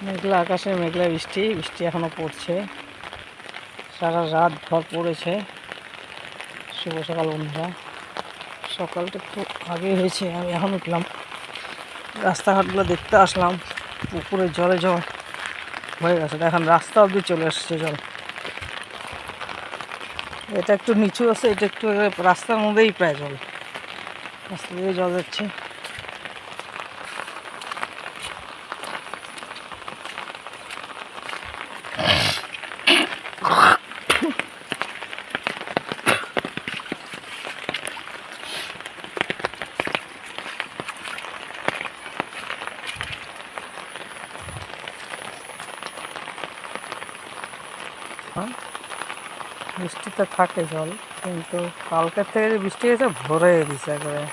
মেঘলা আকাশে মেঘলা বৃষ্টি, বৃষ্টি এখনো পড়ছে, সারা রাত ভর পড়েছে। শুভ সকাল বন্ধুরা, সকালটা একটু আগে হয়েছে, আমি এখন উঠলাম, রাস্তাঘাটগুলো দেখতে আসলাম। পুকুরের জলে জল হয়ে গেছে, দেখেন রাস্তা অবধি চলে আসছে জল। এটা একটু নিচু আছে, এটা একটু রাস্তার মধ্যেই প্রায় জল, রাস্তা দিয়ে জল যাচ্ছে। বৃষ্টিতে থাকে জল, কিন্তু কালকের থেকে যে বৃষ্টি হয়েছে ভরে দিছে একেবারে।